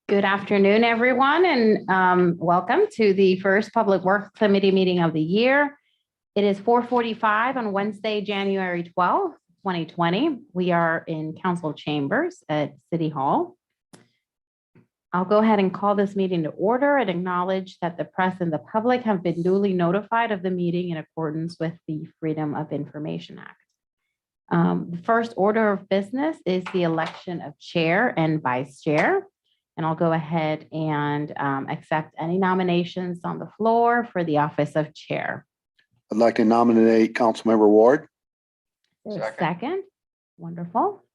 Good afternoon, everyone, and welcome to the first Public Works Committee meeting of the year. It is 4:45 on Wednesday, January 12th, 2020. We are in council chambers at City Hall. I'll go ahead and call this meeting to order and acknowledge that the press and the public have been duly notified of the meeting in accordance with the Freedom of Information Act. The first order of business is the election of chair and vice chair. And I'll go ahead and accept any nominations on the floor for the office of chair. I'd like to nominate Councilmember Ward. Second. Wonderful.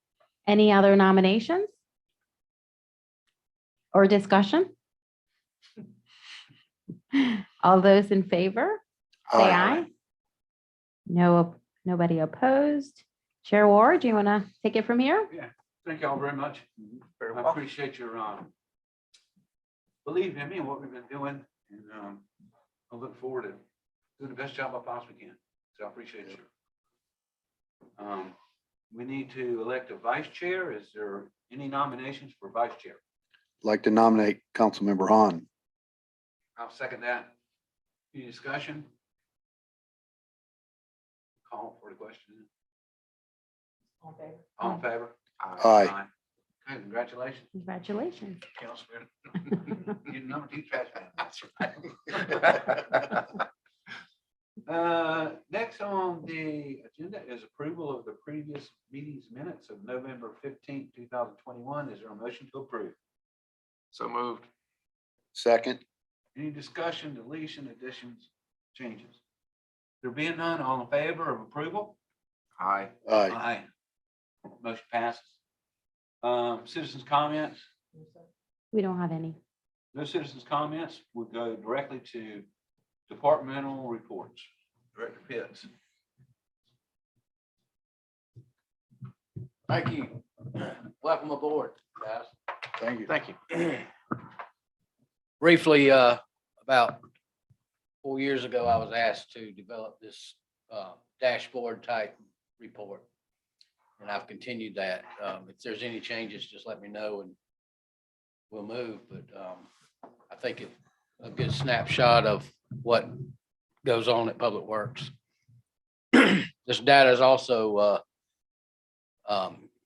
Any other nominations? Or discussion? All those in favor, say aye. No, nobody opposed. Chair Ward, do you want to take it from here? Yeah, thank you all very much. I appreciate your believing in me and what we've been doing, and I look forward to doing the best job I possibly can. So I appreciate you. We need to elect a vice chair. Is there any nominations for vice chair? I'd like to nominate Councilmember Hahn. I'll second that. Any discussion? Call for the question. All in favor? All in favor? Aye. Okay, congratulations. Congratulations. Councilman. You're number 2 trash man. That's right. Next on the agenda is approval of the previous meeting's minutes of November 15th, 2021. Is there a motion to approve? So moved. Second. Any discussion, deletion, additions, changes? There being none, all in favor of approval? Aye. Aye. Aye. Motion passes. Citizens' comments? We don't have any. No citizens' comments. We'll go directly to departmental reports. Director Pitts. Thank you. Welcome aboard, guys. Thank you. Thank you. Briefly, about 4 years ago, I was asked to develop this dashboard type report. And I've continued that. If there's any changes, just let me know and we'll move. But I think it's a good snapshot of what goes on at Public Works. This data is also,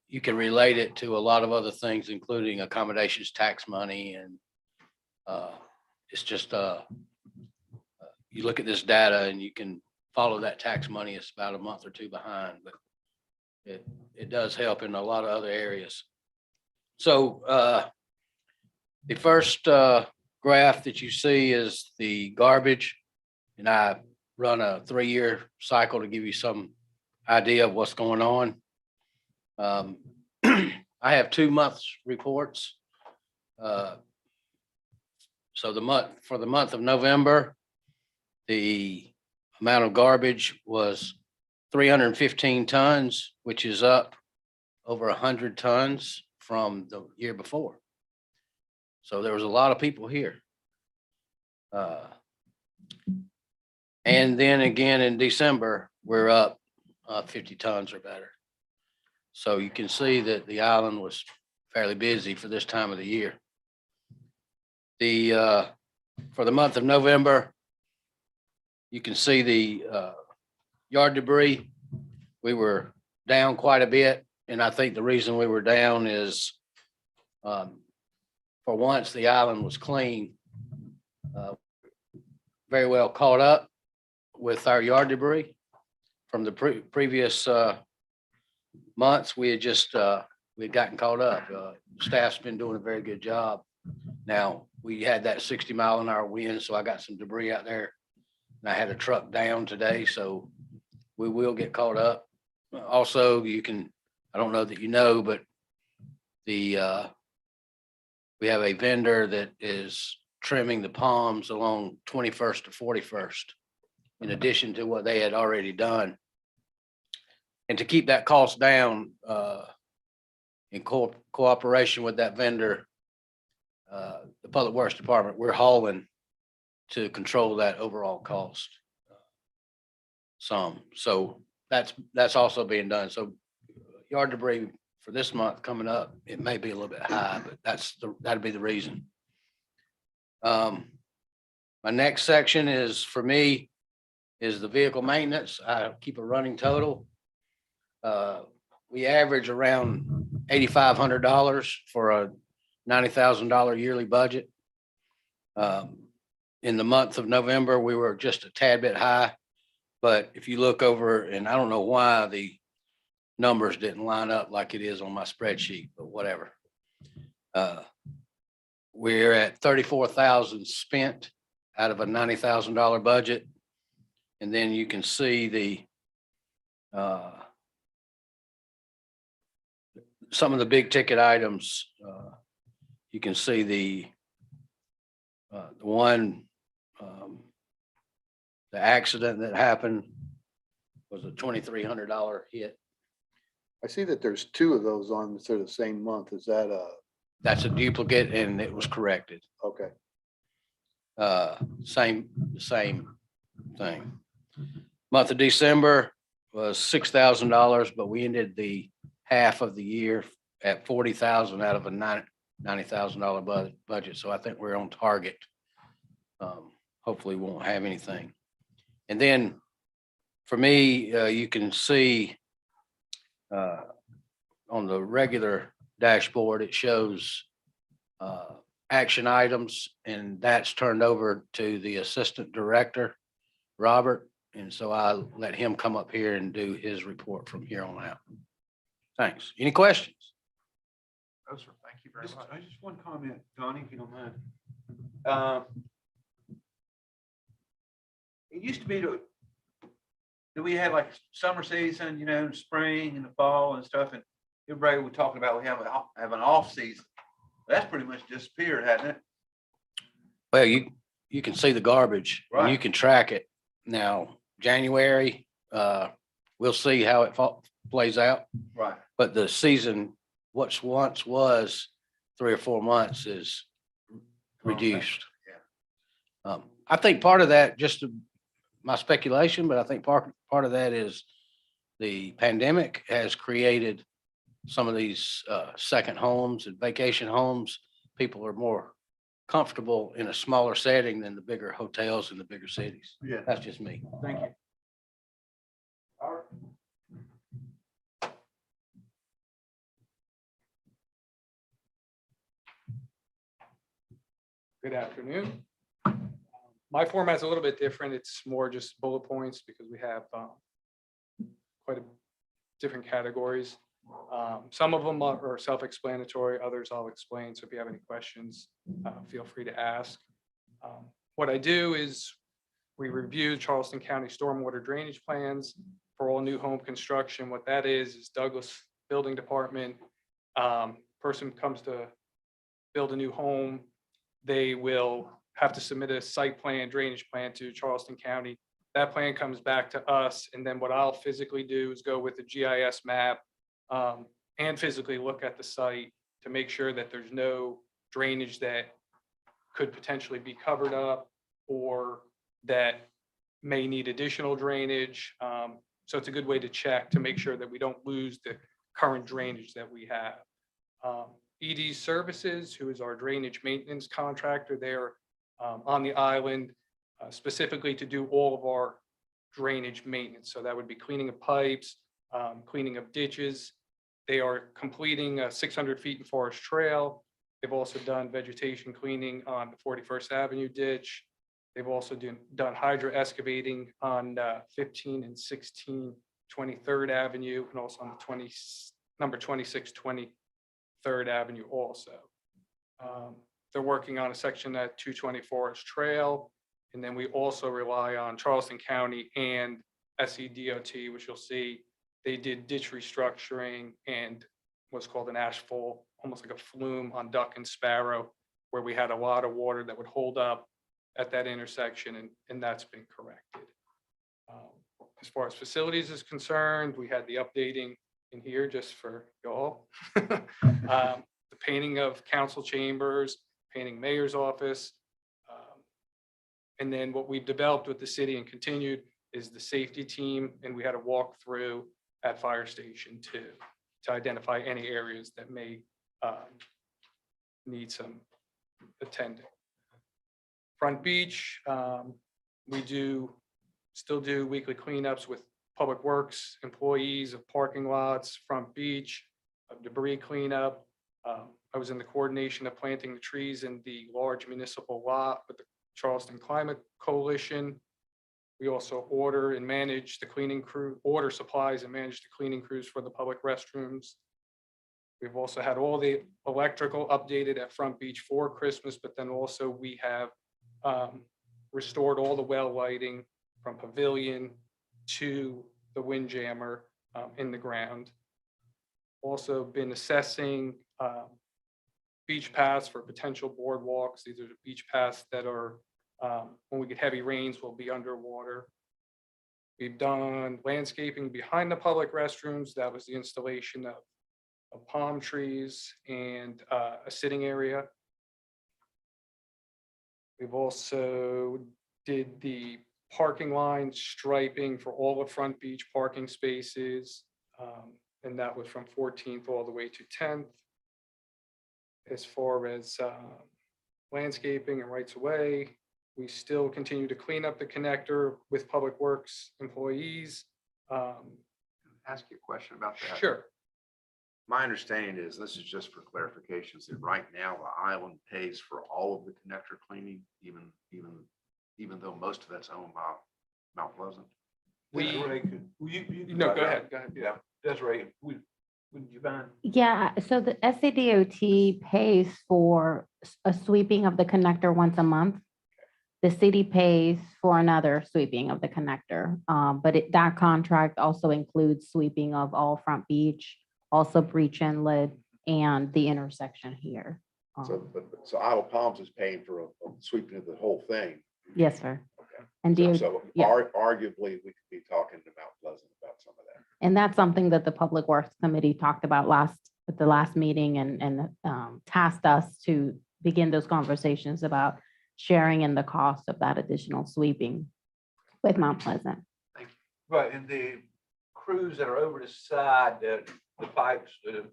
you can relate it to a lot of other things, including accommodations tax money. And it's just, you look at this data and you can follow that tax money. It's about a month or two behind, but it does help in a lot of other areas. So the first graph that you see is the garbage, and I run a 3-year cycle to give you some idea of what's going on. I have 2 months reports. So for the month of November, the amount of garbage was 315 tons, which is up over 100 tons from the year before. So there was a lot of people here. And then again in December, we're up 50 tons or better. So you can see that the island was fairly busy for this time of the year. For the month of November, you can see the yard debris. We were down quite a bit, and I think the reason we were down is for once the island was clean, very well caught up with our yard debris from the previous months. We had gotten caught up. Staff's been doing a very good job. Now we had that 60-mile-an-hour wind, so I got some debris out there, and I had a truck down today, so we will get caught up. Also, I don't know that you know, but we have a vendor that is trimming the palms along 21st to 41st, in addition to what they had already done. And to keep that cost down, in cooperation with that vendor, the Public Works Department, we're hauling to control that overall cost some. So that's also being done. So yard debris for this month coming up, it may be a little bit high, but that'd be the reason. My next section is, for me, is the vehicle maintenance. I keep a running total. We average around $8,500 for a $90,000 yearly budget. In the month of November, we were just a tad bit high, but if you look over, and I don't know why the numbers didn't line up like it is on my spreadsheet, but whatever. We're at 34,000 spent out of a $90,000 budget. And then you can see the some of the big ticket items. You can see the one, the accident that happened was a $2,300 hit. I see that there's two of those on sort of the same month. Is that That's a duplicate and it was corrected. okay? Same thing. Month of December was $6,000, but we ended the half of the year at 40,000 out of a $90,000 budget. So I think we're on target. Hopefully we won't have anything. And then for me, you can see on the regular dashboard, it shows action items, and that's turned over to the assistant director, Robert. And so I let him come up here and do his report from here on out. Thanks. Any questions? No, sir. Thank you very much. Just one comment, Donnie, if you don't mind. It used to be that we had like summer season, you know, spring and the fall and stuff, and everybody was talking about we have an off season. That's pretty much disappeared, hasn't it? Well, you can see the garbage and you Right. can track it. Now, January, we'll see how it plays out. Right. But the season, what's once was 3 or 4 months, is reduced. Yeah. I think part of that, just my speculation, but I think part of that is the pandemic has created some of these second homes and vacation homes. People are more comfortable in a smaller setting than the bigger hotels in the bigger cities. Yeah. That's just me. Thank you. Good afternoon. My format's a little bit different. It's more just bullet points because we have quite a different categories. Some of them are self-explanatory, others I'll explain. So if you have any questions, feel free to ask. What I do is we review Charleston County stormwater drainage plans for all new home construction. What that is Douglas Building Department. Person comes to build a new home, they will have to submit a site plan, drainage plan to Charleston County. That plan comes back to us, and then what I'll physically do is go with the GIS map and physically look at the site to make sure that there's no drainage that could potentially be covered up or that may need additional drainage. So it's a good way to check to make sure that we don't lose the current drainage that we have. ED Services, who is our drainage maintenance contractor, they're on the island specifically to do all of our drainage maintenance. So that would be cleaning of pipes, cleaning of ditches. They are completing 600 feet in Forest Trail. They've also done vegetation cleaning on the 41st Avenue ditch. They've also done hydro excavating on 15 and 16 23rd Avenue, and also on the number 26 23rd Avenue also. They're working on a section at 220 Forest Trail. And then we also rely on Charleston County and SEDOT, which you'll see they did ditch restructuring and what's called an ashfall, almost like a flume on Duck and Sparrow, where we had a lot of water that would hold up at that intersection, and that's been corrected. As far as facilities is concerned, we had the updating in here just for y'all. The painting of council chambers, painting mayor's office. And then what we've developed with the city and continued is the safety team. And we had a walkthrough at Fire Station 2 to identify any areas that may need some attending. Front Beach, we still do weekly cleanups with Public Works employees of parking lots, Front Beach, of debris cleanup. I was in the coordination of planting the trees in the large municipal lot with the Charleston Climate Coalition. We also order and manage the cleaning crew, order supplies and manage the cleaning crews for the public restrooms. We've also had all the electrical updated at Front Beach for Christmas, but then also we have restored all the well lighting from Pavilion to the Windjammer in the ground. Also been assessing beach paths for potential boardwalks. These are the beach paths that are, when we get heavy rains, will be underwater. We've done landscaping behind the public restrooms. That was the installation of palm trees and a sitting area. We've also did the parking line striping for all the Front Beach parking spaces. And that was from 14th all the way to 10th. As far as landscaping and rights of way, we still continue to clean up the connector with Public Works employees. Ask you a question about that. Sure. My understanding is, this is just for clarifications, that right now the island pays for all of the connector cleaning, even though most of that's owned by Mount Pleasant. Desiree, you No, go ahead. Yeah, Desiree, wouldn't you mind? Yeah, so the SCDOT pays for a sweeping of the connector once a month. The city pays for another sweeping of the connector, but that contract also includes sweeping of all Front Beach, also Breach Inlet, and the intersection here. So Isle of Palms is paying for a sweeping of the whole thing. Yes, sir. Okay. And So yeah. arguably, we could be talking to Mount Pleasant about some of that. And that's something that the Public Works Committee talked about at the last meeting and tasked us to begin those conversations about sharing in the cost of that additional sweeping with Mount Pleasant. Right, and the crews that are over the side, the pipes, the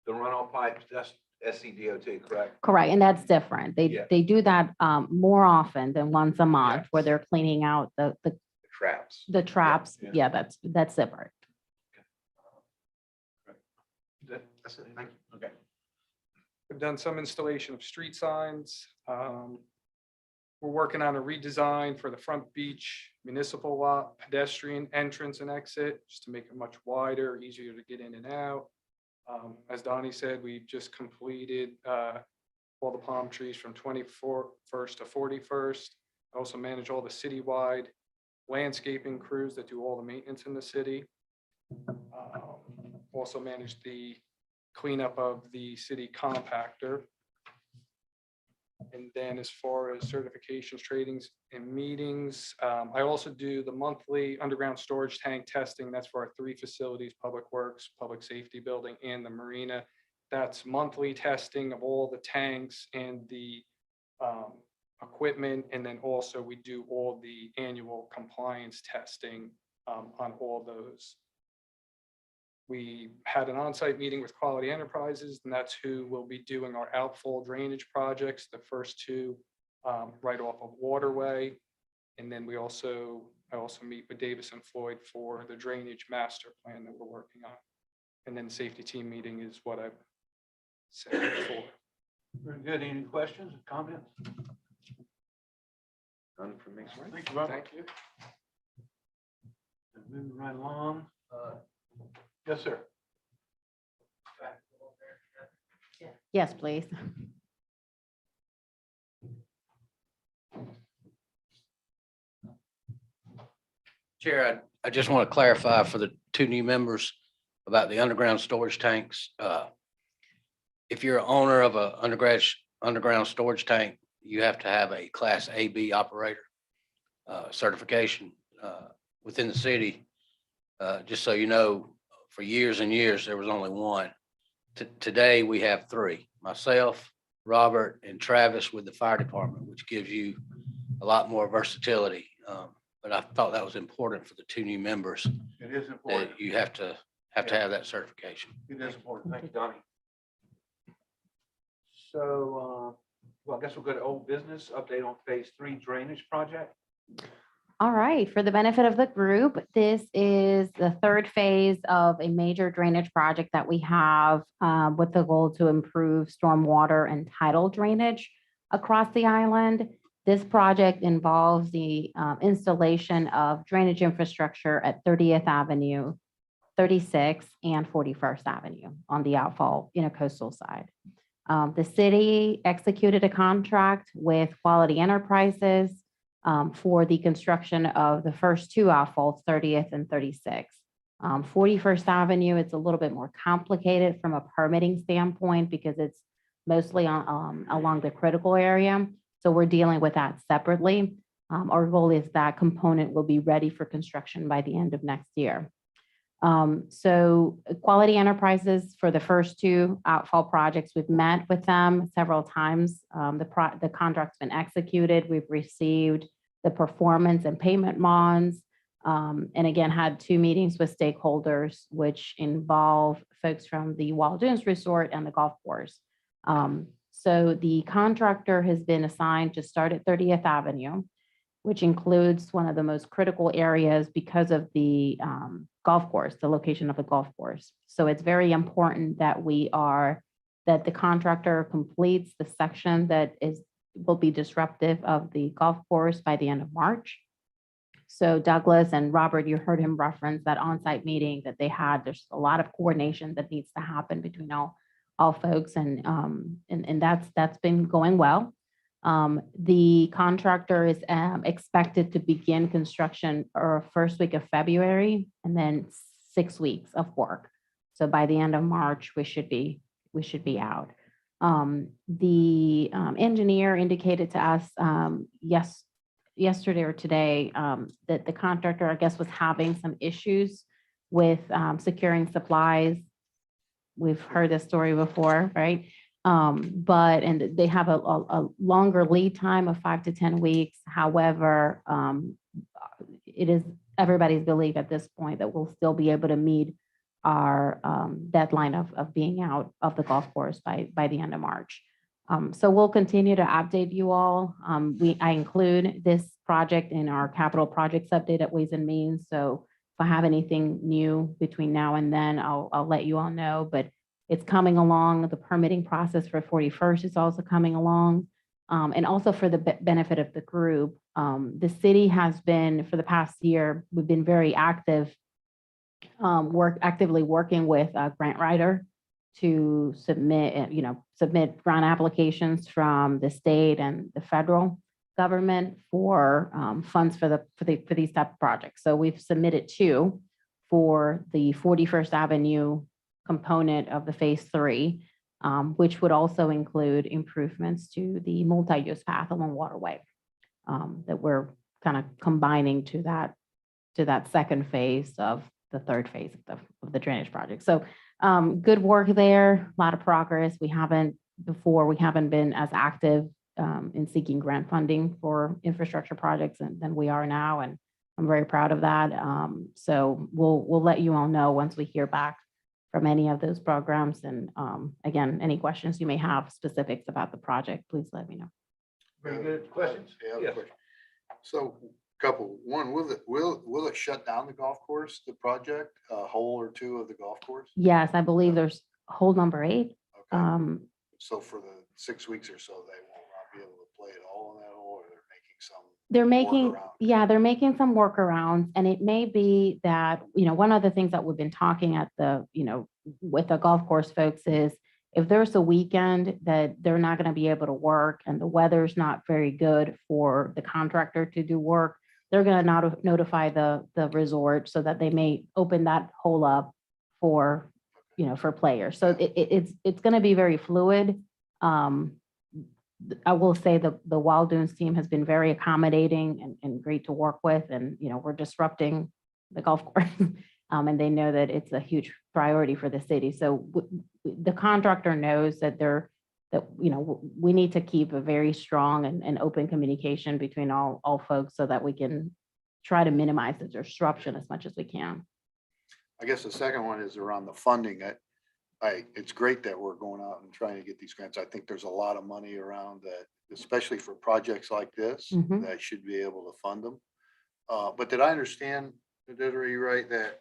runoff pipes, that's SCDOT, correct? Correct, and that's different. Yeah. They do that more often than once a month Yeah. where they're cleaning out the Traps. traps. Yeah. Yeah, that's separate. That's it. Thank you. Okay. We've done some installation of street signs. We're working on a redesign for the Front Beach Municipal lot, pedestrian entrance and exit, just to make it much wider, easier to get in and out. As Donnie said, we've just completed all the palm trees from 21st to 41st. I also manage all the citywide landscaping crews that do all the maintenance in the city. Also manage the cleanup of the city compactor. And then as far as certifications, tradings, and meetings, I also do the monthly underground storage tank testing. That's for our 3 facilities, Public Works, Public Safety Building, and the Marina. That's monthly testing of all the tanks and the equipment. And then also we do all the annual compliance testing on all those. We had an on-site meeting with Quality Enterprises, and that's who will be doing our outfall drainage projects, the first 2 right off of Waterway. And then I also meet with Davis and Floyd for the drainage master plan that we're working on. And then the safety team meeting is what I've said before. Very good. Any questions or comments? None from me. Thank you, Robert. Thank you. Moving right along. Yes, sir. Yes, please. Chair, I just want to clarify for the 2 new members about the underground storage tanks. If you're an owner of a underground storage tank, you have to have a Class AB operator certification within the city. Just so you know, for years and years, there was only 1. Today, we have 3, myself, Robert, and Travis with the fire department, which gives you a lot more versatility. But I thought that was important for the 2 new members, It is that important. you have to have to have that certification. It is important. Thank you, Donnie. So, well, I guess we'll go to old business, update on phase 3 drainage project. All right, for the benefit of the group, this is the third phase of a major drainage project that we have with the goal to improve stormwater and tidal drainage across the island. This project involves the installation of drainage infrastructure at 30th Avenue, 36th, and 41st Avenue on the outfall intercoastal side. The city executed a contract with Quality Enterprises for the construction of the first two outfalls, 30th and 36th. 41st Avenue, it's a little bit more complicated from a permitting standpoint because it's mostly on, along the critical area. So we're dealing with that separately. Our goal is that component will be ready for construction by the end of next year. So Quality Enterprises for the first two outfall projects, we've met with them several times. The contract's been executed. We've received the performance and payment bonds. And again, had two meetings with stakeholders, which involve folks from the Wild Dunes Resort and the golf course. So the contractor has been assigned to start at 30th Avenue, which includes one of the most critical areas because of the golf course, the location of the golf course. So it's very important that that the contractor completes the section that will be disruptive of the golf course by the end of March. So Douglas and Robert, you heard him reference that on-site meeting that they had. There's a lot of coordination that needs to happen between all folks, and that's been going well. The contractor is expected to begin construction first week of February, and then 6 weeks of work. So by the end of March, we should be out. The engineer indicated to us yesterday or today that the contractor, I guess, was having some issues with securing supplies. We've heard this story before, right? And they have a longer lead time of 5 to 10 weeks. However, it is everybody's belief at this point that we'll still be able to meet our deadline of being out of the golf course by the end of March. So we'll continue to update you all. I include this project in our capital projects update at Ways and Means. So if I have anything new between now and then, I'll let you all know, but it's coming along. The permitting process for 41st is also coming along. And also for the benefit of the group, the city has been, for the past year, we've been very active, actively working with Grant Writer to submit grant applications from the state and the federal government for funds for these type of projects. So we've submitted 2 for the 41st Avenue component of the phase 3, which would also include improvements to the multi-use path along Waterway that we're kind of combining to that second phase of the third phase of the drainage project. So good work there, a lot of progress. We haven't been as active in seeking grant funding for infrastructure projects than we are now, and I'm very proud of that. So we'll let you all know once we hear back from any of those programs. And again, any questions you may have specifics about the project, please let me know. Very good. Questions? Yeah, Yes. question. So one, will it shut down the golf course, the project, a hole or two of the golf course? Yes, I believe there's hole number 8. Okay. So for the 6 weeks or so, they will not be able to play it all on that hole, or they're making workaround? They're making some workarounds, and it may be that, one of the things that we've been talking at with the golf course folks is if there's a weekend that they're not going to be able to work and the weather's not very good for the contractor to do work, they're going to notify the resort so that they may open that hole up for players. So it's going to be very fluid. I will say the Wild Dunes team has been very accommodating and great to work with, and we're disrupting the golf course, and they know that it's a huge priority for the city. So the contractor knows that we need to keep a very strong and open communication between all folks so that we can try to minimize the disruption as much as we can. I guess the second one is around the funding. It's great that we're going out and trying to get these grants. I think there's a lot of money around that, especially for projects like this, Mhm. that should be able to fund them. But did I understand, Desiree, right, that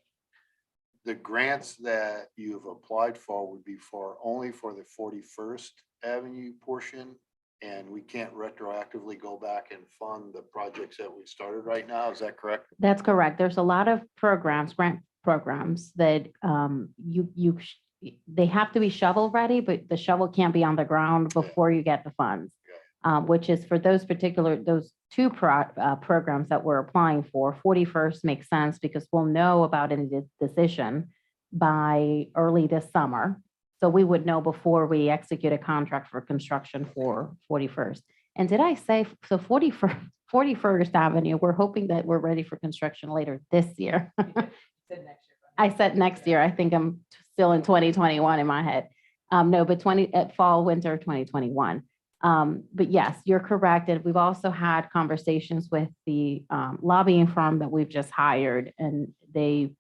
the grants that you've applied for would be only for the 41st Avenue portion? And we can't retroactively go back and fund the projects that we started right now? Is that correct? That's correct. There's a lot of programs, grant programs that they have to be shovel ready, but the shovel can't be on the ground before you get the funds. Which is for those two programs that we're applying for. 41st makes sense because we'll know about any decision by early this summer. So we would know before we execute a contract for construction for 41st. And did I say, so 41st Avenue, we're hoping that we're ready for construction later this year. I said next year. I think I'm still in 2021 in my head. No, but fall, winter 2021. But yes, you're correct. And we've also had conversations with the lobbying firm that we've just hired, and they,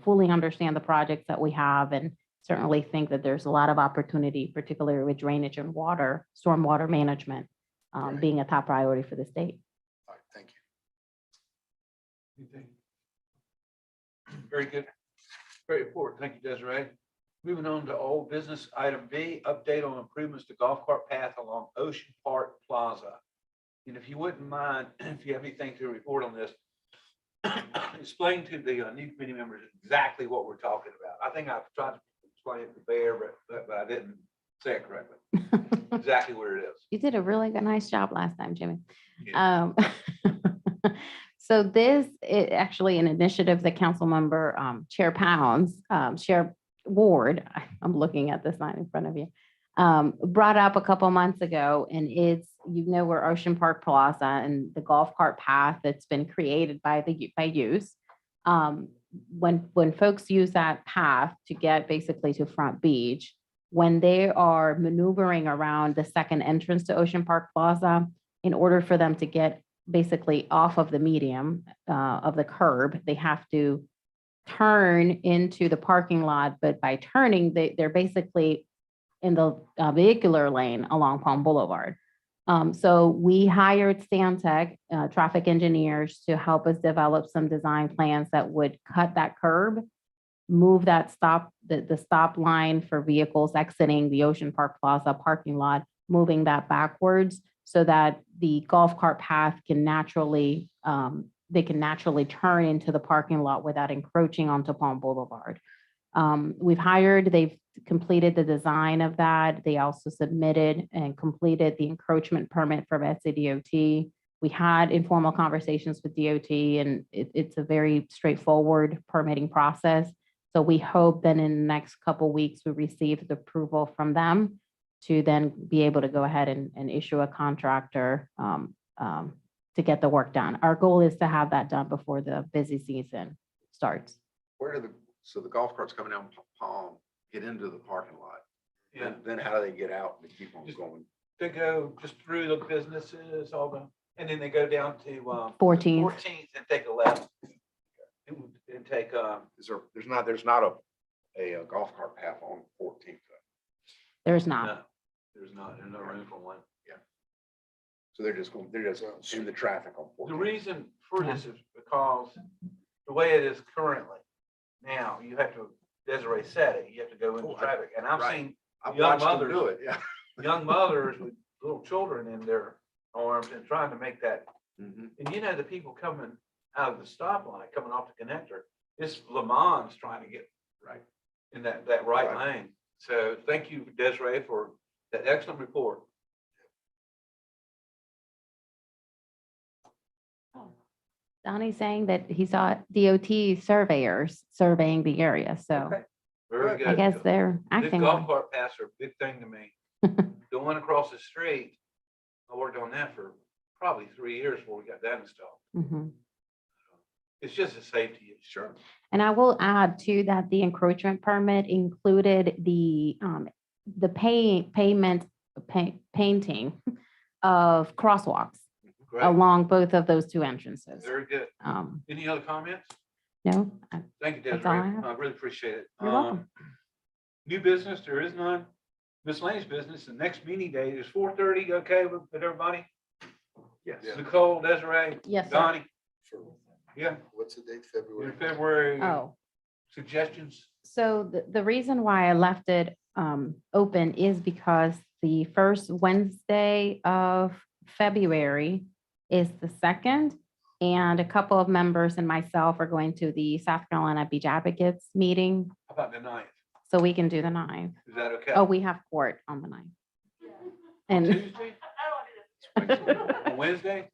fully understand the projects that we have and certainly think that there's a lot of opportunity, particularly with drainage and water, stormwater management, being a top priority for the state. All right, thank you. Anything? Very good. Great report. Thank you, Desiree. Moving on to old business, item B, update on improvements to golf cart path along Ocean Park Plaza. And if you wouldn't mind, if you have anything to report on this, explain to the new committee members exactly what we're talking about. I think I've tried to explain it to Bear, but I didn't say it correctly. Exactly where it is. You did a really nice job last time, Jimmy. Yeah. So this is actually an initiative that council member Chair Pounds, Chair Ward, I'm looking at the sign in front of you, brought up a couple months ago, and it's, where Ocean Park Plaza and the golf cart path that's been created by use. When folks use that path to get basically to Front Beach, when they are maneuvering around the second entrance to Ocean Park Plaza, in order for them to get basically off of the medium of the curb, they have to turn into the parking lot, but by turning, they're basically in the vehicular lane along Palm Boulevard. So we hired Stantec, traffic engineers, to help us develop some design plans that would cut that curb, move that the stop line for vehicles exiting the Ocean Park Plaza parking lot, moving that backwards so that the golf cart path can naturally turn into the parking lot without encroaching onto Palm Boulevard. They've completed the design of that. They also submitted and completed the encroachment permit from SCDOT. We had informal conversations with DOT, and it's a very straightforward permitting process. So we hope that in the next couple of weeks, we receive the approval from them to then be able to go ahead and issue a contractor to get the work done. Our goal is to have that done before the busy season starts. So the golf carts coming down Palm get into the parking lot? Yeah. Then how do they get out and keep on going? They go just through the businesses, and then they go down to 14th. 14th and take a left. And take There's not a golf cart path on 14th. There's not. no, there's no room for one. So they're just in the traffic on 14th. The reason for this is because the way it is currently, now you have to, Desiree said it, you have to go into traffic. And I've seen I've young watched them mothers do it, yeah. young mothers with little children in their arms and trying to make that. Mhm. And the people coming out of the stoplight, coming off the connector, it's Le Mans trying to get Right. in that right lane. So thank you, Desiree, for that excellent report. Donnie's saying that he saw DOT surveyors surveying the area, so Okay. Very good. I guess they're This acting golf on it. cart paths are a big thing to me. The one across the street, I worked on that for probably 3 years before we got that installed. Mhm. It's just a safety issue. Sure. And I will add too that the encroachment permit included the painting of crosswalks Great. along both of those two entrances. Very good. Um, Any other comments? No? Thank you, That's all I Desiree. have. I really appreciate it. You're welcome. New business, there is none. Miscellaneous business, the next meeting date is 4:30, okay with everybody? Yes. Yeah. Nicole, Desiree, Yes, sir. Donnie, For, yeah, what's the date, in February? February, Oh, suggestions? so the reason why I left it open is because the first Wednesday of February is the 2nd. And a couple of members and myself are going to the South Carolina Beach Advocates meeting, How about the 9th? so we can do the 9th. Is that okay? Oh, we have court on the 9th. On And Tuesday? On Wednesday?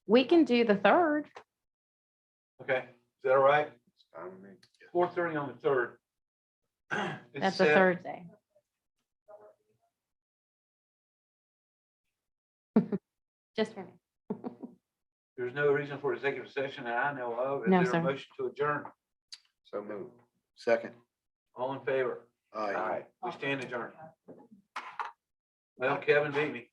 we can do the 3rd. Okay, is that all right? Fine with me. 4:30 on the 3rd. It's That's a set. Thursday. Just for me. There's no reason for executive session that I know of. Is No, there a sir. motion to adjourn? So moved. Second. All in favor? Aye. We stand adjourned. Well, Kevin beat me.